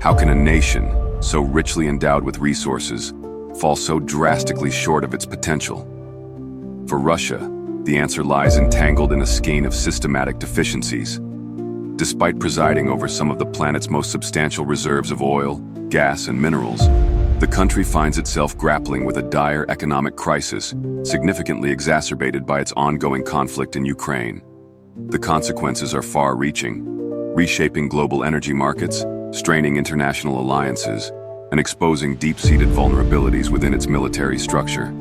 How can a nation, so richly endowed with resources, fall so drastically short of its potential? For Russia, the answer lies entangled in a skein of systematic deficiencies. Despite presiding over some of the planet's most substantial reserves of oil, gas, and minerals, the country finds itself grappling with a dire economic crisis, significantly exacerbated by its ongoing conflict in Ukraine. The consequences are far-reaching, reshaping global energy markets, straining international alliances, and exposing deep-seated vulnerabilities within its military structure.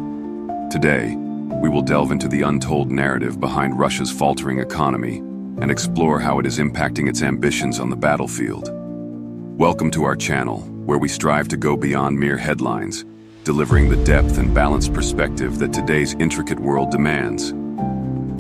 Today, we will delve into the untold narrative behind Russia's faltering economy and explore how it is impacting its ambitions on the battlefield. Welcome to our channel, where we strive to go beyond mere headlines, delivering the depth and balanced perspective that today's intricate world demands.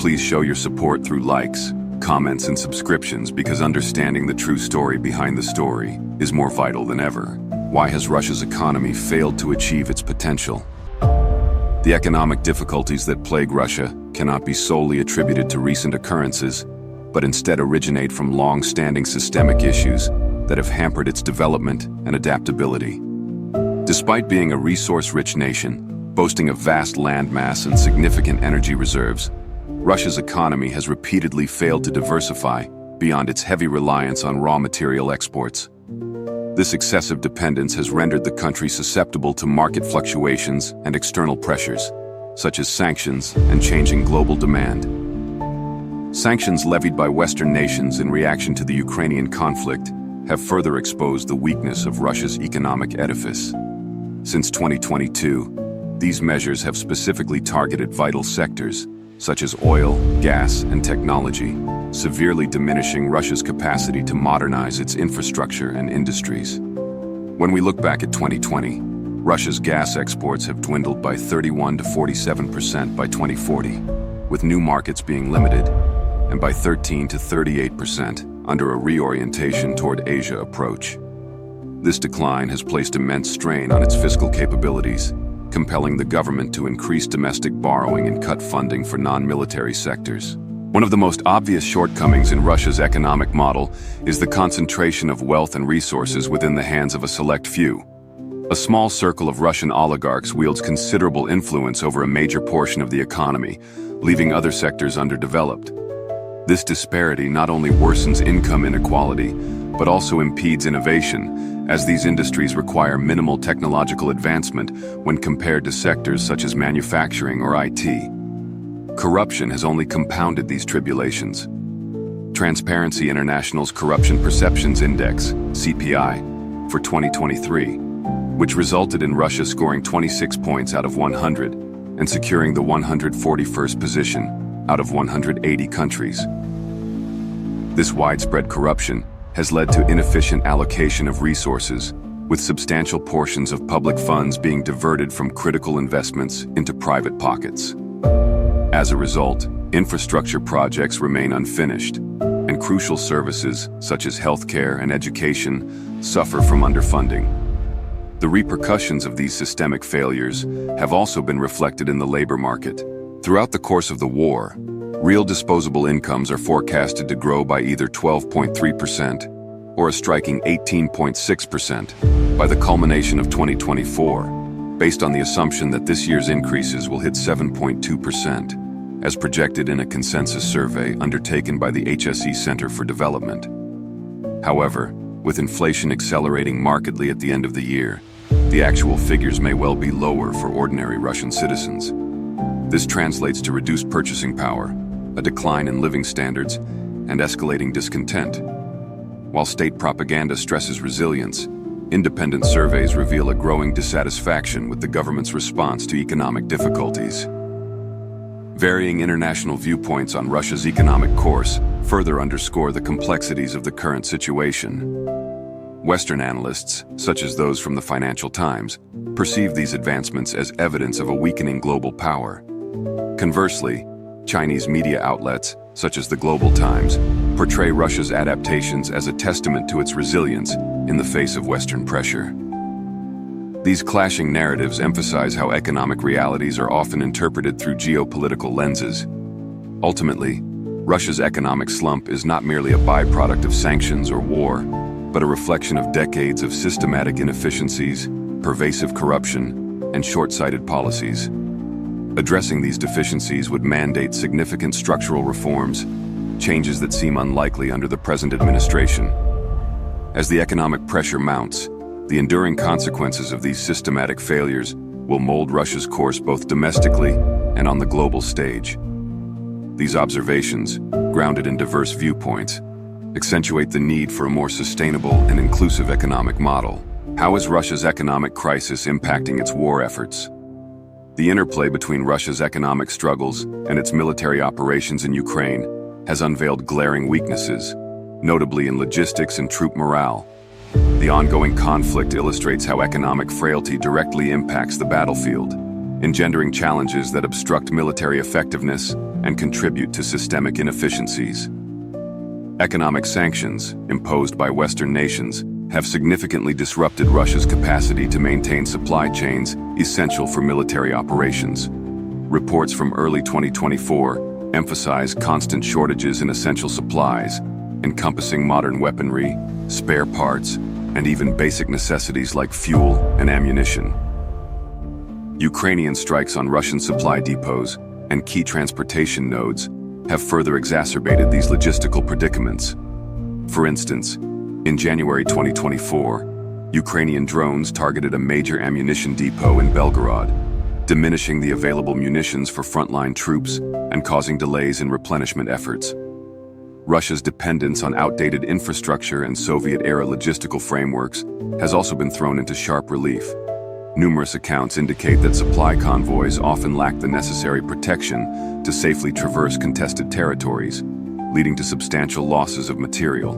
Please show your support through likes, comments, and subscriptions, because understanding the true story behind the story is more vital than ever. Why has Russia's economy failed to achieve its potential? The economic difficulties that plague Russia cannot be solely attributed to recent occurrences, but instead originate from long-standing systemic issues that have hampered its development and adaptability. Despite being a resource-rich nation, boasting a vast landmass and significant energy reserves, Russia's economy has repeatedly failed to diversify beyond its heavy reliance on raw material exports. This excessive dependence has rendered the country susceptible to market fluctuations and external pressures, such as sanctions and changing global demand. Sanctions levied by Western nations in reaction to the Ukrainian conflict have further exposed the weakness of Russia's economic edifice. Since 2022, these measures have specifically targeted vital sectors, such as oil, gas, and technology, severely diminishing Russia's capacity to modernize its infrastructure and industries. When we look back at 2020, Russia's gas exports have dwindled by 31 to 47% by 2040, with new markets being limited, and by 13 to 38% under a reorientation toward Asia approach. This decline has placed immense strain on its fiscal capabilities, compelling the government to increase domestic borrowing and cut funding for non-military sectors. One of the most obvious shortcomings in Russia's economic model is the concentration of wealth and resources within the hands of a select few. A small circle of Russian oligarchs wields considerable influence over a major portion of the economy, leaving other sectors underdeveloped. This disparity not only worsens income inequality, but also impedes innovation, as these industries require minimal technological advancement when compared to sectors such as manufacturing or IT. Corruption has only compounded these tribulations. Transparency International's Corruption Perceptions Index, CPI, for 2023, which resulted in Russia scoring 26 points out of 100 and securing the 141st position out of 180 countries. This widespread corruption has led to inefficient allocation of resources, with substantial portions of public funds being diverted from critical investments into private pockets. As a result, infrastructure projects remain unfinished, and crucial services such as healthcare and education suffer from underfunding. The repercussions of these systemic failures have also been reflected in the labor market. Throughout the course of the war, real disposable incomes are forecasted to grow by either 12.3% or a striking 18.6% by the culmination of 2024, based on the assumption that this year's increases will hit 7.2%, as projected in a consensus survey undertaken by the HSE Center for Development. However, with inflation accelerating markedly at the end of the year, the actual figures may well be lower for ordinary Russian citizens. This translates to reduced purchasing power, a decline in living standards, and escalating discontent. While state propaganda stresses resilience, independent surveys reveal a growing dissatisfaction with the government's response to economic difficulties. Varying international viewpoints on Russia's economic course further underscore the complexities of the current situation. Western analysts, such as those from the Financial Times, perceive these advancements as evidence of a weakening global power. Conversely, Chinese media outlets, such as the Global Times, portray Russia's adaptations as a testament to its resilience in the face of Western pressure. These clashing narratives emphasize how economic realities are often interpreted through geopolitical lenses. Ultimately, Russia's economic slump is not merely a byproduct of sanctions or war, but a reflection of decades of systematic inefficiencies, pervasive corruption, and short-sighted policies. Addressing these deficiencies would mandate significant structural reforms, changes that seem unlikely under the present administration. As the economic pressure mounts, the enduring consequences of these systematic failures will mold Russia's course both domestically and on the global stage. These observations, grounded in diverse viewpoints, accentuate the need for a more sustainable and inclusive economic model. How is Russia's economic crisis impacting its war efforts? The interplay between Russia's economic struggles and its military operations in Ukraine has unveiled glaring weaknesses, notably in logistics and troop morale. The ongoing conflict illustrates how economic frailty directly impacts the battlefield, engendering challenges that obstruct military effectiveness and contribute to systemic inefficiencies. Economic sanctions, imposed by Western nations, have significantly disrupted Russia's capacity to maintain supply chains essential for military operations. Reports from early 2024 emphasize constant shortages in essential supplies, encompassing modern weaponry, spare parts, and even basic necessities like fuel and ammunition. Ukrainian strikes on Russian supply depots and key transportation nodes have further exacerbated these logistical predicaments. For instance, in January 2024, Ukrainian drones targeted a major ammunition depot in Belgorod, diminishing the available munitions for frontline troops and causing delays in replenishment efforts. Russia's dependence on outdated infrastructure and Soviet-era logistical frameworks has also been thrown into sharp relief. Numerous accounts indicate that supply convoys often lack the necessary protection to safely traverse contested territories, leading to substantial losses of material.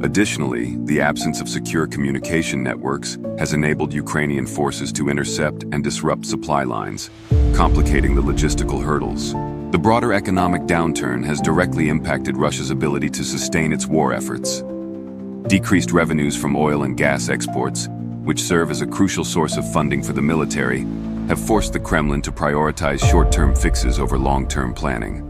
Additionally, the absence of secure communication networks has enabled Ukrainian forces to intercept and disrupt supply lines, complicating the logistical hurdles. The broader economic downturn has directly impacted Russia's ability to sustain its war efforts. Decreased revenues from oil and gas exports, which serve as a crucial source of funding for the military, have forced the Kremlin to prioritize short-term fixes over long-term planning.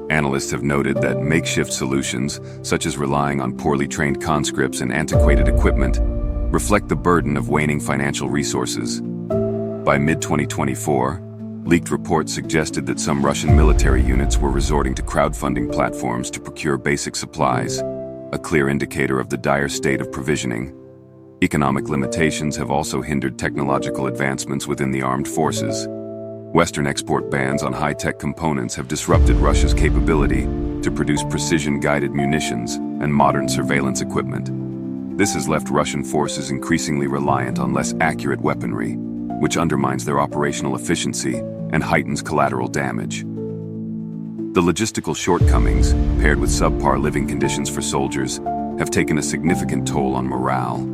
Analysts have noted that makeshift solutions, such as relying on poorly trained conscripts and antiquated equipment, reflect the burden of waning financial resources. By mid-2024, leaked reports suggested that some Russian military units were resorting to crowdfunding platforms to procure basic supplies, a clear indicator of the dire state of provisioning. Economic limitations have also hindered technological advancements within the armed forces. Western export bans on high-tech components have disrupted Russia's capability to produce precision-guided munitions and modern surveillance equipment. This has left Russian forces increasingly reliant on less accurate weaponry, which undermines their operational efficiency and heightens collateral damage. The logistical shortcomings, paired with subpar living conditions for soldiers, have taken a significant toll on morale.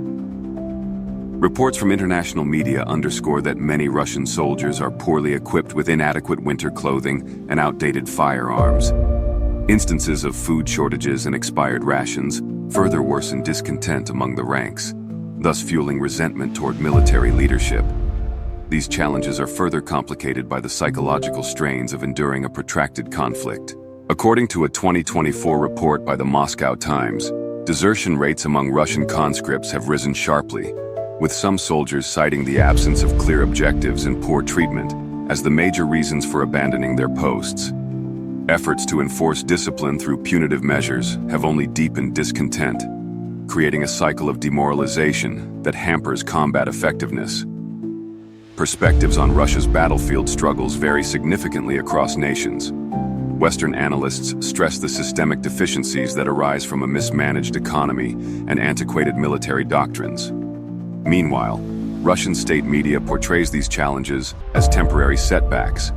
Reports from international media underscore that many Russian soldiers are poorly equipped with inadequate winter clothing and outdated firearms. Instances of food shortages and expired rations further worsen discontent among the ranks, thus fueling resentment toward military leadership. These challenges are further complicated by the psychological strains of enduring a protracted conflict. According to a 2024 report by the Moscow Times, desertion rates among Russian conscripts have risen sharply, with some soldiers citing the absence of clear objectives and poor treatment as the major reasons for abandoning their posts. Efforts to enforce discipline through punitive measures have only deepened discontent, creating a cycle of demoralization that hampers combat effectiveness. Perspectives on Russia's battlefield struggles vary significantly across nations. Western analysts stress the systemic deficiencies that arise from a mismanaged economy and antiquated military doctrines. Meanwhile, Russian state media portrays these challenges as temporary setbacks,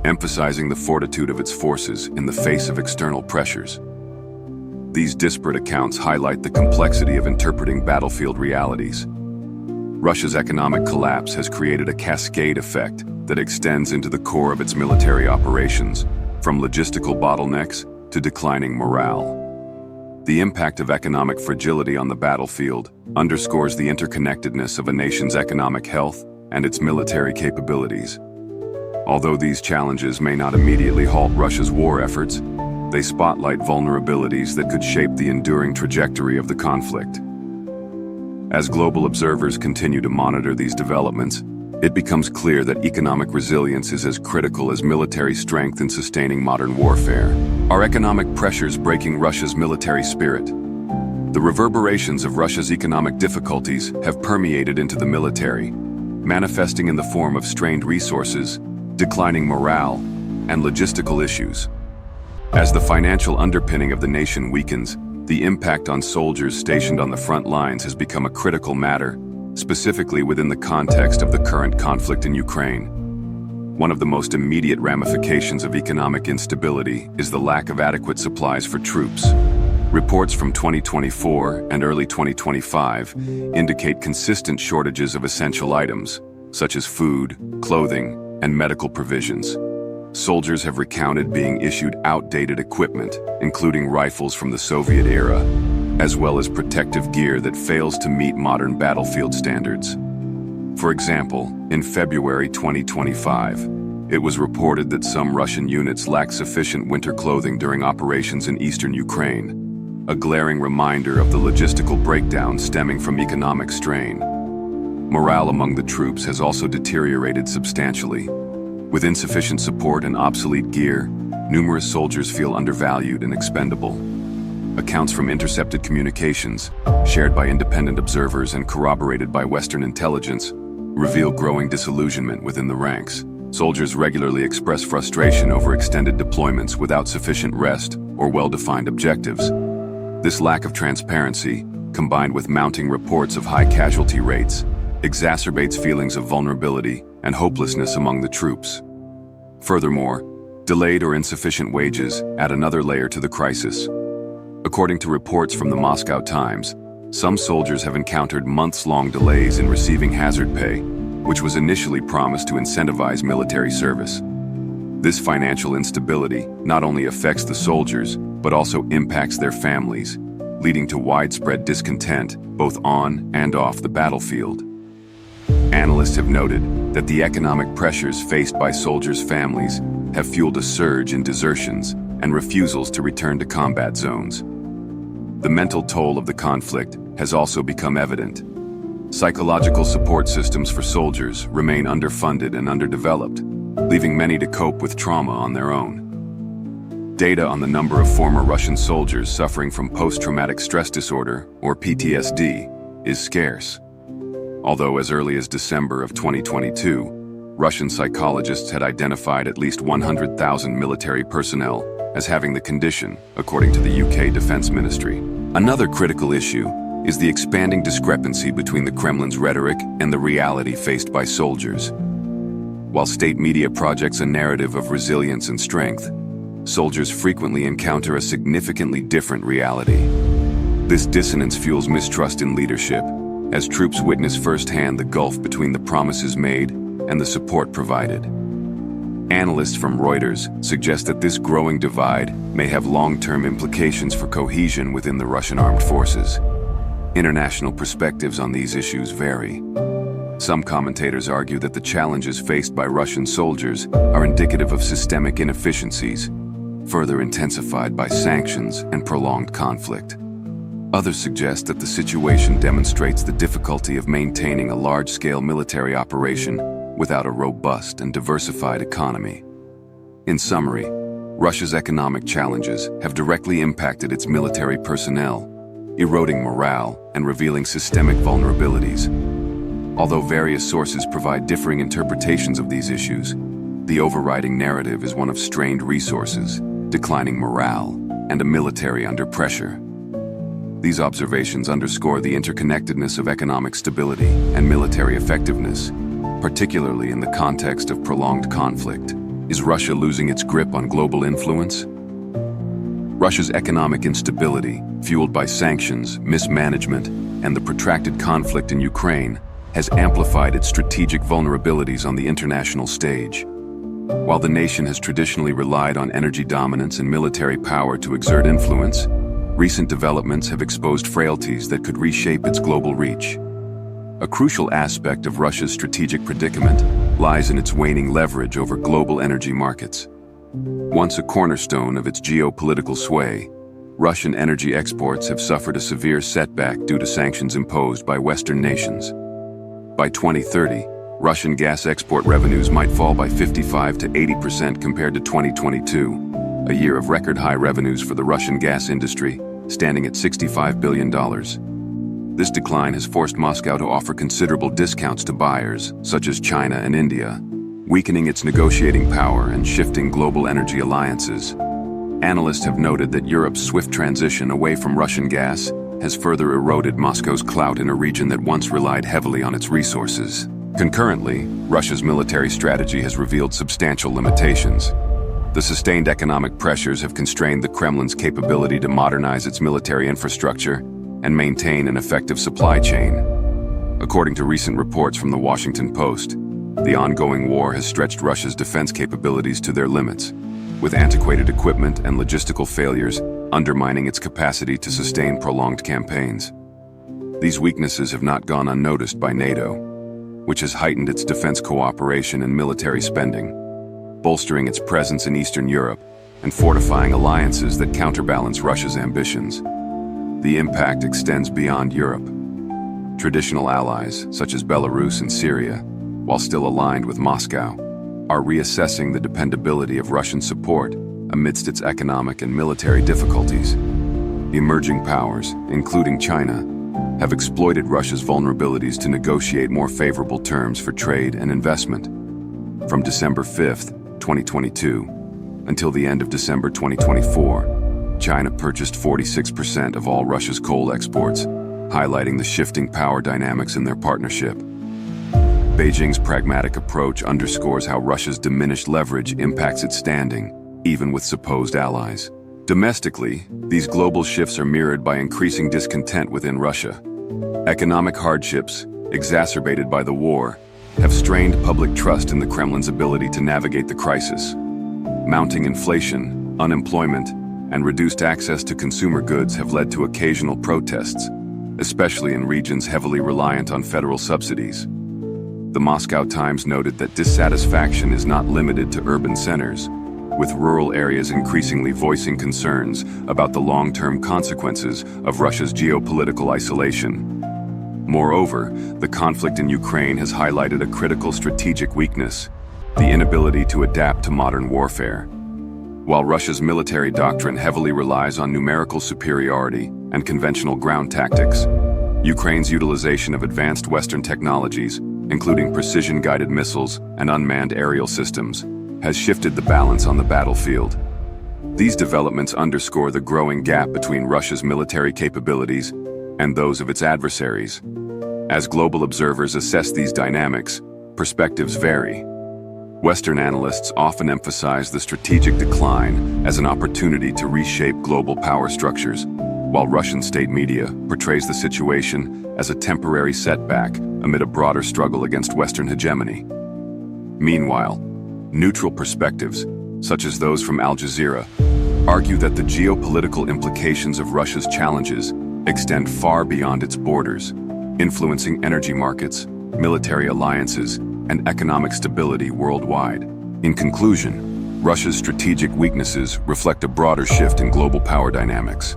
emphasizing the fortitude of its forces in the face of external pressures. These disparate accounts highlight the complexity of interpreting battlefield realities. Russia's economic collapse has created a cascade effect that extends into the core of its military operations, from logistical bottlenecks to declining morale. The impact of economic fragility on the battlefield underscores the interconnectedness of a nation's economic health and its military capabilities. Although these challenges may not immediately halt Russia's war efforts, they spotlight vulnerabilities that could shape the enduring trajectory of the conflict. As global observers continue to monitor these developments, it becomes clear that economic resilience is as critical as military strength in sustaining modern warfare. Are economic pressures breaking Russia's military spirit? The reverberations of Russia's economic difficulties have permeated into the military, manifesting in the form of strained resources, declining morale, and logistical issues. As the financial underpinning of the nation weakens, the impact on soldiers stationed on the front lines has become a critical matter, specifically within the context of the current conflict in Ukraine. One of the most immediate ramifications of economic instability is the lack of adequate supplies for troops. Reports from 2024 and early 2025 indicate consistent shortages of essential items, such as food, clothing, and medical provisions. Soldiers have recounted being issued outdated equipment, including rifles from the Soviet era, as well as protective gear that fails to meet modern battlefield standards. For example, in February 2025, it was reported that some Russian units lacked sufficient winter clothing during operations in eastern Ukraine, a glaring reminder of the logistical breakdown stemming from economic strain. Morale among the troops has also deteriorated substantially. With insufficient support and obsolete gear, numerous soldiers feel undervalued and expendable. Accounts from intercepted communications, shared by independent observers and corroborated by Western intelligence, reveal growing disillusionment within the ranks. Soldiers regularly express frustration over extended deployments without sufficient rest or well-defined objectives. This lack of transparency, combined with mounting reports of high casualty rates, exacerbates feelings of vulnerability and hopelessness among the troops. Furthermore, delayed or insufficient wages add another layer to the crisis. According to reports from the Moscow Times, some soldiers have encountered months-long delays in receiving hazard pay, which was initially promised to incentivize military service. This financial instability not only affects the soldiers, but also impacts their families, leading to widespread discontent both on and off the battlefield. Analysts have noted that the economic pressures faced by soldiers' families have fueled a surge in desertions and refusals to return to combat zones. The mental toll of the conflict has also become evident. Psychological support systems for soldiers remain underfunded and underdeveloped, leaving many to cope with trauma on their own. Data on the number of former Russian soldiers suffering from post-traumatic stress disorder, or PTSD, is scarce. Although as early as December of 2022, Russian psychologists had identified at least 100,000 military personnel as having the condition, according to the UK Defense Ministry. Another critical issue is the expanding discrepancy between the Kremlin's rhetoric and the reality faced by soldiers. While state media projects a narrative of resilience and strength, soldiers frequently encounter a significantly different reality. This dissonance fuels mistrust in leadership, as troops witness firsthand the gulf between the promises made and the support provided. Analysts from Reuters suggest that this growing divide may have long-term implications for cohesion within the Russian armed forces. International perspectives on these issues vary. Some commentators argue that the challenges faced by Russian soldiers are indicative of systemic inefficiencies, further intensified by sanctions and prolonged conflict. Others suggest that the situation demonstrates the difficulty of maintaining a large-scale military operation without a robust and diversified economy. In summary, Russia's economic challenges have directly impacted its military personnel, eroding morale and revealing systemic vulnerabilities. Although various sources provide differing interpretations of these issues, the overriding narrative is one of strained resources, declining morale, and a military under pressure. These observations underscore the interconnectedness of economic stability and military effectiveness, particularly in the context of prolonged conflict. Is Russia losing its grip on global influence? Russia's economic instability, fueled by sanctions, mismanagement, and the protracted conflict in Ukraine, has amplified its strategic vulnerabilities on the international stage. While the nation has traditionally relied on energy dominance and military power to exert influence, recent developments have exposed frailties that could reshape its global reach. A crucial aspect of Russia's strategic predicament lies in its waning leverage over global energy markets. Once a cornerstone of its geopolitical sway, Russian energy exports have suffered a severe setback due to sanctions imposed by Western nations. By 2030, Russian gas export revenues might fall by 55 to 80% compared to 2022, a year of record-high revenues for the Russian gas industry, standing at $65 billion. This decline has forced Moscow to offer considerable discounts to buyers, such as China and India, weakening its negotiating power and shifting global energy alliances. Analysts have noted that Europe's swift transition away from Russian gas has further eroded Moscow's clout in a region that once relied heavily on its resources. Concurrently, Russia's military strategy has revealed substantial limitations. The sustained economic pressures have constrained the Kremlin's capability to modernize its military infrastructure and maintain an effective supply chain. According to recent reports from the Washington Post, the ongoing war has stretched Russia's defense capabilities to their limits, with antiquated equipment and logistical failures undermining its capacity to sustain prolonged campaigns. These weaknesses have not gone unnoticed by NATO, which has heightened its defense cooperation and military spending, bolstering its presence in Eastern Europe and fortifying alliances that counterbalance Russia's ambitions. The impact extends beyond Europe. Traditional allies, such as Belarus and Syria, while still aligned with Moscow, are reassessing the dependability of Russian support amidst its economic and military difficulties. Emerging powers, including China, have exploited Russia's vulnerabilities to negotiate more favorable terms for trade and investment. From December 5, 2022, until the end of December 2024, China purchased 46% of all Russia's coal exports, highlighting the shifting power dynamics in their partnership. Beijing's pragmatic approach underscores how Russia's diminished leverage impacts its standing, even with supposed allies. Domestically, these global shifts are mirrored by increasing discontent within Russia. Economic hardships, exacerbated by the war, have strained public trust in the Kremlin's ability to navigate the crisis. Mounting inflation, unemployment, and reduced access to consumer goods have led to occasional protests, especially in regions heavily reliant on federal subsidies. The Moscow Times noted that dissatisfaction is not limited to urban centers, with rural areas increasingly voicing concerns about the long-term consequences of Russia's geopolitical isolation. Moreover, the conflict in Ukraine has highlighted a critical strategic weakness: the inability to adapt to modern warfare. While Russia's military doctrine heavily relies on numerical superiority and conventional ground tactics, Ukraine's utilization of advanced Western technologies, including precision-guided missiles and unmanned aerial systems, has shifted the balance on the battlefield. These developments underscore the growing gap between Russia's military capabilities and those of its adversaries. As global observers assess these dynamics, perspectives vary. Western analysts often emphasize the strategic decline as an opportunity to reshape global power structures, while Russian state media portrays the situation as a temporary setback amid a broader struggle against Western hegemony. Meanwhile, neutral perspectives, such as those from Al Jazeera, argue that the geopolitical implications of Russia's challenges extend far beyond its borders, influencing energy markets, military alliances, and economic stability worldwide. In conclusion, Russia's strategic weaknesses reflect a broader shift in global power dynamics.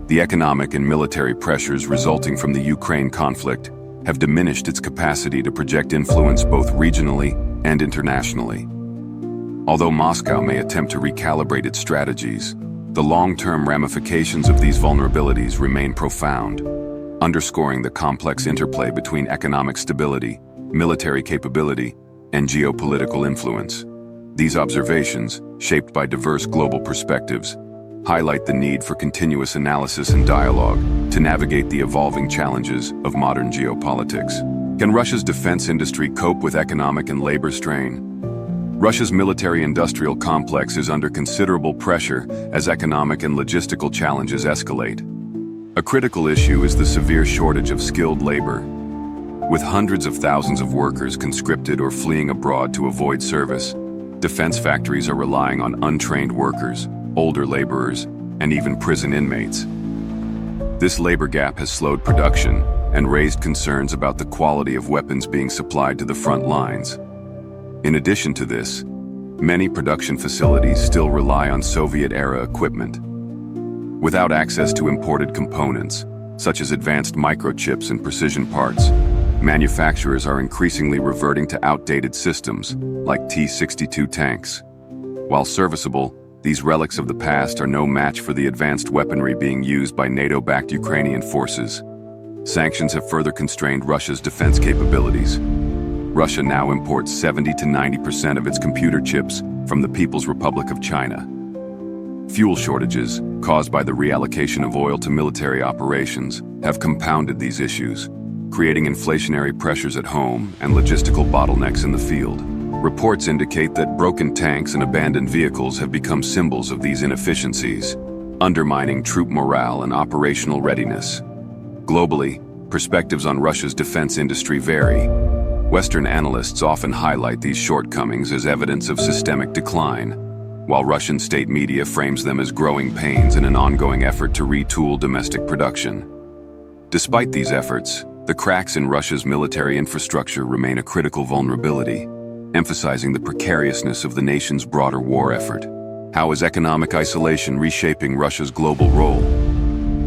The economic and military pressures resulting from the Ukraine conflict have diminished its capacity to project influence both regionally and internationally. Although Moscow may attempt to recalibrate its strategies, the long-term ramifications of these vulnerabilities remain profound, underscoring the complex interplay between economic stability, military capability, and geopolitical influence. These observations, shaped by diverse global perspectives, highlight the need for continuous analysis and dialogue to navigate the evolving challenges of modern geopolitics. Can Russia's defense industry cope with economic and labor strain? Russia's military-industrial complex is under considerable pressure as economic and logistical challenges escalate. A critical issue is the severe shortage of skilled labor. With hundreds of thousands of workers conscripted or fleeing abroad to avoid service, defense factories are relying on untrained workers, older laborers, and even prison inmates. This labor gap has slowed production and raised concerns about the quality of weapons being supplied to the front lines. In addition to this, many production facilities still rely on Soviet-era equipment. Without access to imported components, such as advanced microchips and precision parts, manufacturers are increasingly reverting to outdated systems, like T-62 tanks. While serviceable, these relics of the past are no match for the advanced weaponry being used by NATO-backed Ukrainian forces. Sanctions have further constrained Russia's defense capabilities. Russia now imports 70 to 90% of its computer chips from the People's Republic of China. Fuel shortages, caused by the reallocation of oil to military operations, have compounded these issues, creating inflationary pressures at home and logistical bottlenecks in the field. Reports indicate that broken tanks and abandoned vehicles have become symbols of these inefficiencies, undermining troop morale and operational readiness. Globally, perspectives on Russia's defense industry vary. Western analysts often highlight these shortcomings as evidence of systemic decline, while Russian state media frames them as growing pains in an ongoing effort to retool domestic production. Despite these efforts, the cracks in Russia's military infrastructure remain a critical vulnerability, emphasizing the precariousness of the nation's broader war effort. How is economic isolation reshaping Russia's global role?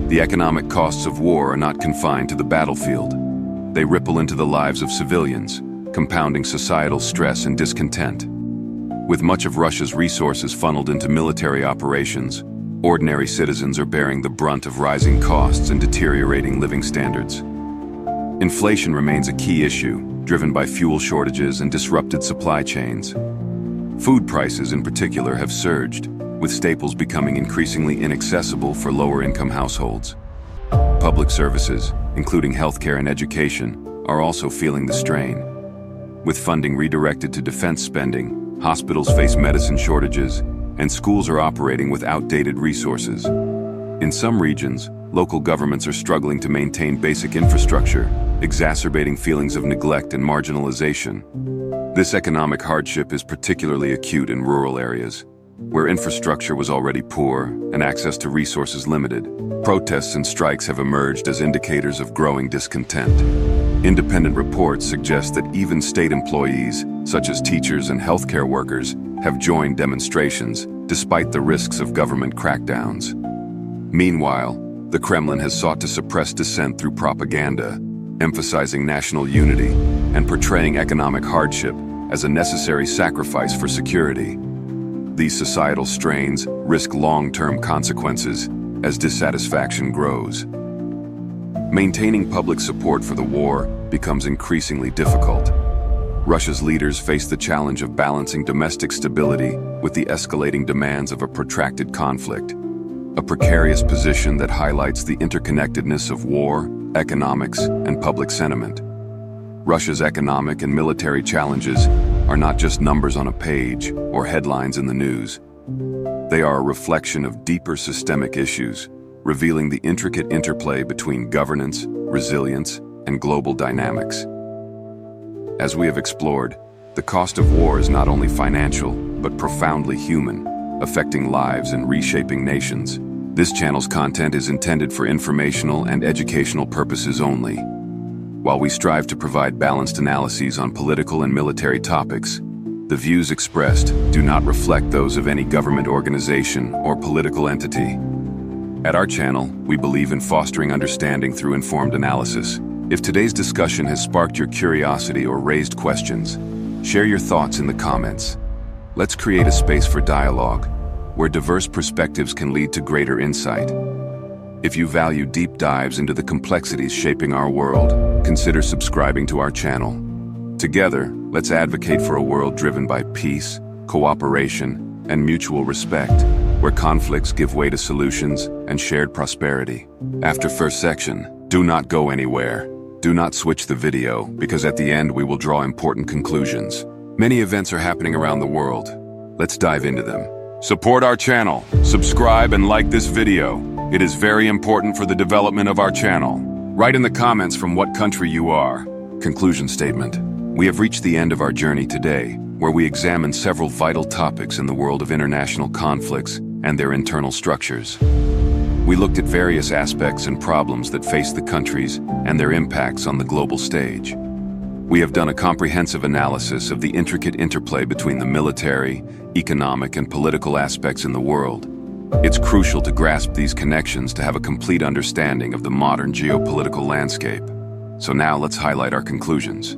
The economic costs of war are not confined to the battlefield. They ripple into the lives of civilians, compounding societal stress and discontent. With much of Russia's resources funneled into military operations, ordinary citizens are bearing the brunt of rising costs and deteriorating living standards. Inflation remains a key issue, driven by fuel shortages and disrupted supply chains. Food prices in particular have surged, with staples becoming increasingly inaccessible for lower-income households. Public services, including healthcare and education, are also feeling the strain. With funding redirected to defense spending, hospitals face medicine shortages, and schools are operating with outdated resources. In some regions, local governments are struggling to maintain basic infrastructure, exacerbating feelings of neglect and marginalization. This economic hardship is particularly acute in rural areas, where infrastructure was already poor and access to resources limited. Protests and strikes have emerged as indicators of growing discontent. Independent reports suggest that even state employees, such as teachers and healthcare workers, have joined demonstrations despite the risks of government crackdowns. Meanwhile, the Kremlin has sought to suppress dissent through propaganda, emphasizing national unity and portraying economic hardship as a necessary sacrifice for security. These societal strains risk long-term consequences as dissatisfaction grows. Maintaining public support for the war becomes increasingly difficult. Russia's leaders face the challenge of balancing domestic stability with the escalating demands of a protracted conflict, a precarious position that highlights the interconnectedness of war, economics, and public sentiment. Russia's economic and military challenges are not just numbers on a page or headlines in the news. They are a reflection of deeper systemic issues, revealing the intricate interplay between governance, resilience, and global dynamics. As we have explored, the cost of war is not only financial, but profoundly human, affecting lives and reshaping nations. This channel's content is intended for informational and educational purposes only. While we strive to provide balanced analyses on political and military topics, the views expressed do not reflect those of any government organization or political entity. At our channel, we believe in fostering understanding through informed analysis. If today's discussion has sparked your curiosity or raised questions, share your thoughts in the comments. Let's create a space for dialogue, where diverse perspectives can lead to greater insight. If you value deep dives into the complexities shaping our world, consider subscribing to our channel. Together, let's advocate for a world driven by peace, cooperation, and mutual respect, where conflicts give way to solutions and shared prosperity. After first section, do not go anywhere. Do not switch the video, because at the end we will draw important conclusions. Many events are happening around the world. Let's dive into them. Support our channel, subscribe and like this video. It is very important for the development of our channel. Write in the comments from what country you are. Conclusion statement. We have reached the end of our journey today, where we examine several vital topics in the world of international conflicts and their internal structures. We looked at various aspects and problems that face the countries and their impacts on the global stage. We have done a comprehensive analysis of the intricate interplay between the military, economic, and political aspects in the world, It's crucial to grasp these connections to have a complete understanding of the modern geopolitical landscape. So now let's highlight our conclusions.